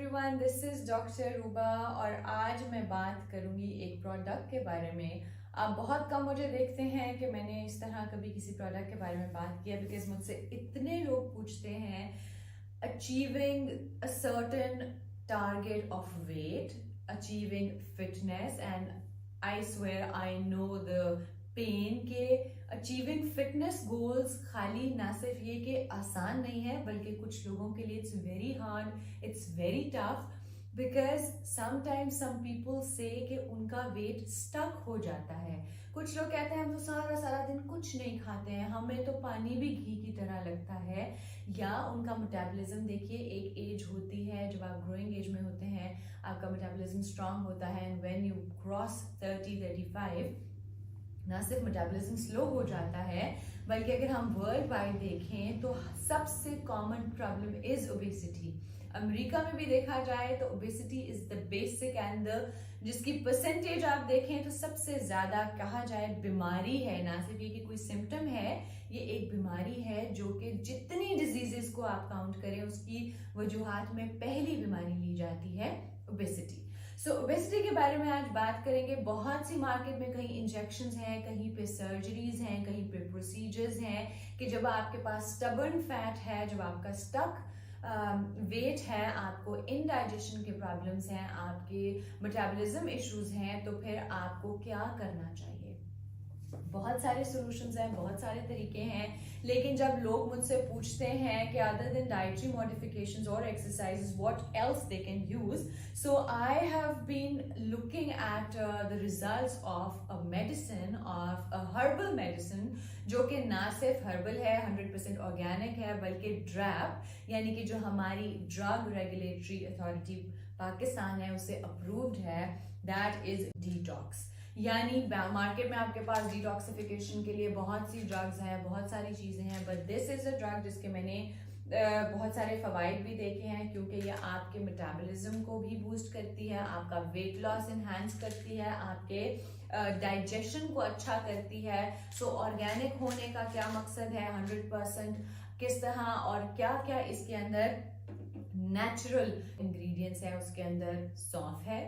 Everyone, this is doctor रूबा और आज मैं बात करूंगी एक प्रोडक्ट के बारे में। आप बहुत कम मुझे देखते हैं कि मैंने इस तरह कभी किसी प्रोडक्ट के बारे में बात किया, बिकॉज मुझसे इतने लोग पूछते हैं achieving a certain target of weight, achieving fitness, and I swear I know the pain के अचीविंग फिटनेस गोल्स खाली ना सिर्फ ये कि आसान नहीं है, बल्कि कुछ लोगों के लिए it's very hard, it's very tough, because sometimes some people say कि उनका वेट स्टक हो जाता है। कुछ लोग कहते हैं हम तो सारा सारा दिन कुछ नहीं खाते हैं, हमें तो पानी भी घी की तरह लगता है। या उनका मेटाबॉलिज्म देखिए, एक एज होती है जब आप ग्रोइंग एज में होते हैं, आपका मेटाबॉलिज्म स्ट्रांग होता है, एंड व्हेन यू क्रॉस 30-35 ना सिर्फ मेटाबॉलिज्म स्लो हो जाता है, बल्कि अगर हम वर्ल्ड वाइड देखें तो सबसे common problem is obesity. America में भी देखा जाए तो obesity is the basic and the जिसकी परसेंटेज आप देखें तो सबसे ज्यादा कहा जाए बीमारी है, ना सिर्फ ये कि कोई सिम्टम है, ये एक बीमारी है जो कि जितनी डिजीजेस को आप काउंट करें उसकी वजूहात में पहली बीमारी ली जाती है ओबेसिटी। सो ओबेसिटी के बारे में आज बात करेंगे। बहुत सी मार्केट में कहीं इंजेक्शंस हैं, कहीं पे सर्जरीज हैं, कहीं पे प्रोसीजर्स हैं कि जब आपके पास स्टबर्न फैट है, जब आपका स्टक वेट है, आपको इनडाइजेशन के प्रॉब्लम्स हैं, आपके मेटाबॉलिज्म इश्यूज हैं, तो फिर आपको क्या करना चाहिए। बहुत सारे सॉल्यूशंस हैं, बहुत सारे तरीके हैं, लेकिन जब लोग मुझसे पूछते हैं कि अदर देन डाइटरी मॉडिफिकेशंस और exercises what else they can use, so I have been looking at the results of a medicine, of a herbal medicine, जो कि ना सिर्फ हर्बल है, 100% ऑर्गेनिक है, बल्कि ड्रैप यानी कि जो हमारी ड्रग रेगुलेटरी अथॉरिटी पाकिस्तान है उससे अप्रूव्ड है, दैट इज डिटॉक्स। यानी मार्केट में आपके पास डिटॉक्सिफिकेशन के लिए बहुत सी ड्रग्स हैं, बहुत सारी चीजें हैं, but this is a drug जिसके मैंने बहुत सारे फवाइद भी देखे हैं, क्योंकि ये आपके मेटाबॉलिज्म को भी बूस्ट करती है, आपका वेट लॉस इनहैंस करती है, आपके डाइजेशन को अच्छा करती है। सो ऑर्गेनिक होने का क्या मकसद है, 100% किस तरह और क्या क्या इसके अंदर नेचुरल इंग्रेडिएंट्स है। उसके अंदर सौंफ है,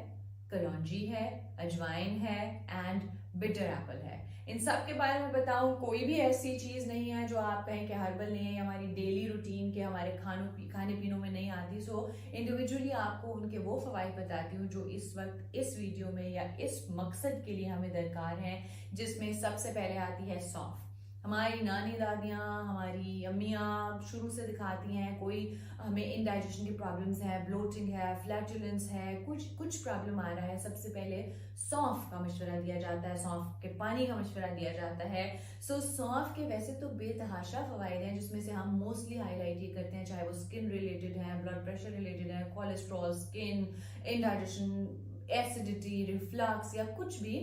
कलौंजी है, अजवाइन है एंड बिटर एप्पल है। इन सब के बारे में बताऊं, कोई भी ऐसी चीज नहीं है जो आप कहें कि हर्बल नहीं है, हमारी डेली रूटीन के हमारे खाने पीनों में नहीं आती। सो इंडिविजुअली आपको उनके वो फवाइद बताती हूँ जो इस वक्त इस वीडियो में या इस मकसद के लिए हमें दरकार है, जिसमें सबसे पहले आती है सौंफ। हमारी नानी दादियाँ, हमारी अम्मियाँ शुरू से दिखाती हैं, कोई हमें इनडाइजेशन की प्रॉब्लम्स है, ब्लोटिंग है, फ्लैटुलेंस है, कुछ प्रॉब्लम आ रहा है, सबसे पहले सौंफ का मशवरा दिया जाता है, सौंफ के पानी का मशवरा दिया जाता है। सो सौंफ के वैसे तो बेतहाशा फवायद हैं, जिसमें से हम मोस्टली हाईलाइट ये करते हैं, चाहे वो स्किन रिलेटेड है, ब्लड प्रेशर रिलेटेड है, cholesterol, skin, indigestion, acidity, reflux या कुछ भी,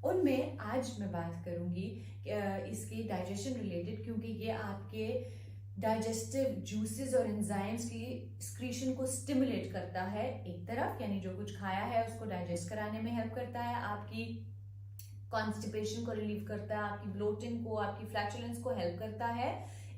उनमें आज मैं बात करूंगी इसकी डाइजेशन रिलेटेड, क्योंकि ये आपके डाइजेस्टिव जूसेस और एंजाइम्स की स्क्रीशन को स्टिमुलेट करता है एक तरफ, यानी जो कुछ खाया है उसको डाइजेस्ट कराने में हेल्प करता है, आपकी कॉन्स्टिपेशन को रिलीव करता है, आपकी ब्लोटिंग को, आपकी फ्लैचुलेंस को हेल्प करता है।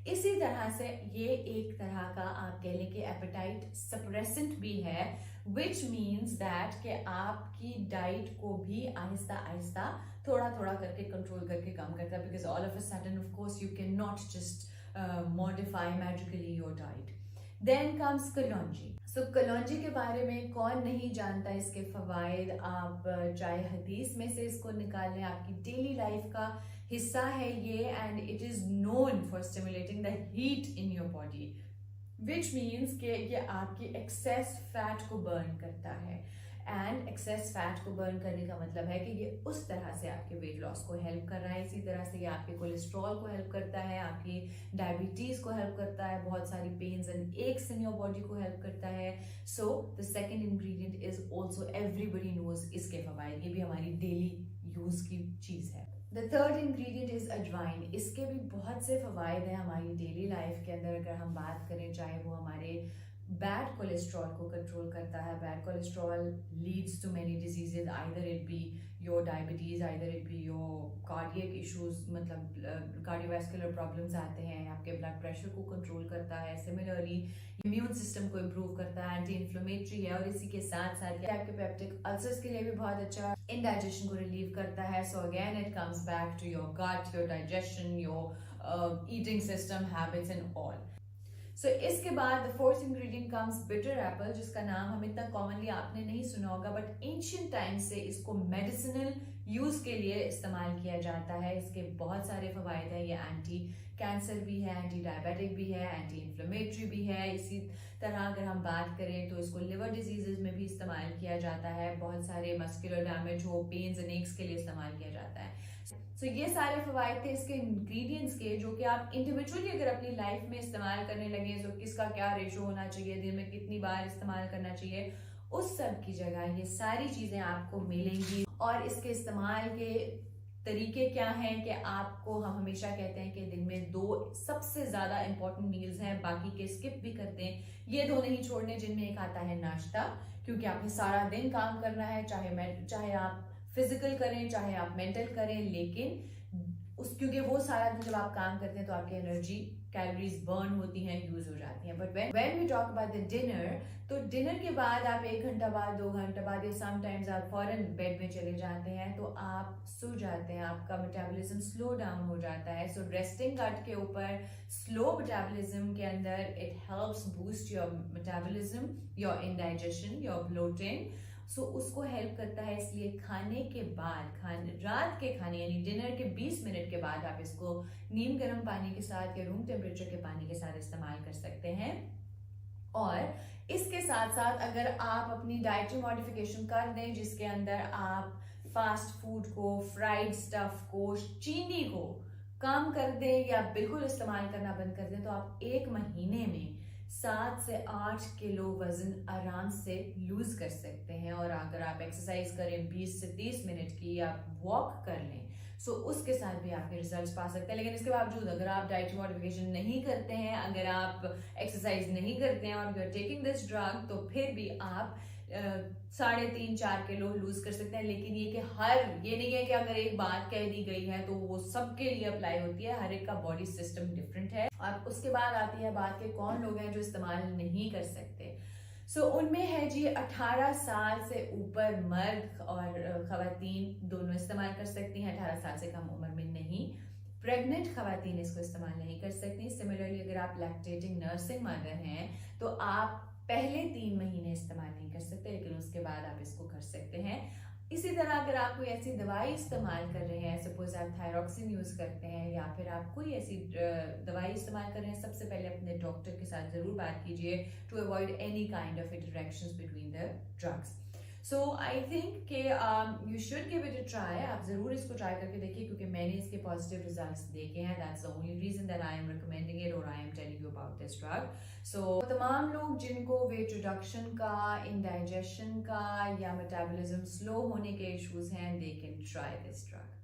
इसी तरह से ये एक तरह का आप कह लें कि एपेटाइट सप्रेसेंट भी है, विच मीन्स दैट कि आपकी डाइट को भी आहिस्ता आहिस्ता थोड़ा थोड़ा करके कंट्रोल करके कम करता है, because all of a sudden of course you can not just modify magically your diet. Then comes kalonji. So कलौंजी के बारे में कौन नहीं जानता, इसके फवाइद आप चाहे हदीस में से इसको निकाल लें, आपकी डेली लाइफ का हिस्सा है ये, and it is known for stimulating the heat in your body, which means कि ये आपकी एक्सेस फैट को बर्न करता है। एंड एक्सेस फैट को बर्न करने का मतलब है कि ये उस तरह से आपके वेट लॉस को हेल्प कर रहा है, इसी तरह से ये आपके कोलेस्ट्रॉल को हेल्प करता है, आपकी डायबिटीज को हेल्प करता है, बहुत सारी pains and aches in your body को हेल्प करता है। So the second ingredient is also, everybody knows इसके फवाइद, ये भी हमारी डेली यूज की चीज है। द थर्ड इंग्रेडिएंट इज अजवाइन। इसके भी बहुत से फवाइद हैं हमारी डेली लाइफ के अंदर। अगर हम बात करें, चाहे वो हमारे बैड कोलेस्ट्रॉल को कंट्रोल करता है। Bad cholesterol leads to many diseases, either it be your diabetes, either it be your cardiac issues, मतलब कार्डियोवैस्कुलर प्रॉब्लम्स आते हैं, आपके ब्लड प्रेशर को कंट्रोल करता है। सिमिलरली इम्यून सिस्टम को इम्प्रूव करता है, एंटी इन्फ्लेमेटरी है, और इसी के साथ साथ आपके पेप्टिक अल्सर्स के लिए भी बहुत अच्छा है, इंडाइजेशन को रिलीव करता है। So again it comes back to your gut, your digestion, your eating system, habits and all. So इसके बाद the fourth ingredient comes bitter apple, जिसका नाम हम इतना कॉमनली आपने नहीं सुना होगा, बट एंशिएंट टाइम से इसको मेडिसिनल यूज के लिए इस्तेमाल किया जाता है। इसके बहुत सारे फवायद हैं। ये एंटी कैंसर भी है, एंटी डायबिटिक भी है, एंटी इन्फ्लेमेटरी भी है। इसी तरह अगर हम बात करें तो इसको लिवर डिजीजेज में भी इस्तेमाल किया जाता है। बहुत सारे मस्कुलर डैमेज हो, पेन्स एंड एक्स के लिए इस्तेमाल किया जाता है। तो ये सारे फवायद थे इसके इंग्रेडिएंट्स के, जो कि आप इंडिविजुअली अगर अपनी लाइफ में इस्तेमाल करने लगे तो किसका क्या रेशो होना चाहिए, दिन में कितनी बार इस्तेमाल करना चाहिए, उस सब की जगह ये सारी चीजें आपको मिलेंगी। और इसके इस्तेमाल के तरीके क्या हैं कि आपको, हम हमेशा कहते हैं कि दिन में 2 सबसे ज्यादा इंपॉर्टेंट मील्स हैं, बाकी के स्किप भी करते हैं। ये 2 नहीं छोड़ने, जिनमें एक आता है नाश्ता, क्योंकि आपने सारा दिन काम करना है, चाहे आप फिजिकल करें चाहे आप मेंटल करें, लेकिन क्योंकि वो सारा दिन जब आप काम करते हैं तो आपकी एनर्जी, कैलोरीज बर्न होती हैं, यूज हो जाती हैं। But when we talk about the dinner, तो डिनर के बाद आप 1 घंटा बाद, 2 घंटा बाद, या समटाइम्स आप फौरन बेड में चले जाते हैं, तो आप सो जाते हैं, आपका मेटाबॉलिज्म स्लो डाउन हो जाता है। सो रेस्टिंग गट के ऊपर स्लो मेटाबॉलिज्म के अंदर it helps boost your metabolism, your indigestion, your bloating. So उसको हेल्प करता है। इसलिए खाने के बाद, रात के खाने यानी डिनर के 20 मिनट के बाद आप इसको नीम गर्म पानी के साथ या रूम टेम्परेचर के पानी के साथ इस्तेमाल कर सकते हैं। और इसके साथ साथ अगर आप अपनी डाइटरी मॉडिफिकेशन कर दें, जिसके अंदर आप फास्ट फूड को, फ्राइड स्टफ को, चीनी को कम कर दें या बिल्कुल इस्तेमाल करना बंद कर दें, तो आप 1 महीने में 7 से 8 किलो वजन आराम से लूज कर सकते हैं। और अगर आप एक्सरसाइज करें 20 से 30 मिनट की, या वॉक कर लें, सो उसके साथ भी आप रिजल्ट्स पा सकते हैं। लेकिन इसके बावजूद अगर आप डाइट मॉडिफिकेशन नहीं करते हैं, अगर आप एक्सरसाइज नहीं करते हैं और you are taking this drug, तो फिर भी आप 3.5-4 किलो लूज कर सकते हैं। लेकिन ये नहीं है कि अगर एक बात कह दी गई है तो वो सबके लिए अप्लाई होती है। हर एक का बॉडी सिस्टम डिफरेंट है। अब उसके बाद आती है बात के कौन लोग हैं जो इस्तेमाल नहीं कर सकते। सो उनमें है जी 18 साल से ऊपर मर्द और खवातीन दोनों इस्तेमाल कर सकती हैं, 18 साल से कम उम्र में नहीं। प्रेग्नेंट खवातीन इसको इस्तेमाल नहीं कर सकती। सिमिलरली अगर आप लैक्टेटिंग नर्सिंग मदर हैं तो आप पहले 3 महीने इस्तेमाल नहीं कर सकते, लेकिन उसके बाद आप इसको कर सकते हैं। इसी तरह अगर आप कोई ऐसी दवाई इस्तेमाल कर रहे हैं, सपोज आप थायरॉक्सिन यूज करते हैं या फिर आप कोई ऐसी दवाई इस्तेमाल कर रहे हैं, सबसे पहले अपने डॉक्टर के साथ जरूर बात कीजिए to avoid any kind of interactions between the drugs. So I think कि you should give it a try. आप जरूर इसको ट्राई करके देखिए, क्योंकि मैंने इसके पॉजिटिव रिजल्ट्स देखे हैं। That's the only reason that I am recommending it और I am telling you about this drug. So तमाम लोग जिनको वेट रिडक्शन का, इंडाइजेशन का या मेटाबॉलिज्म स्लो होने के इश्यूज हैं, they can try this drug.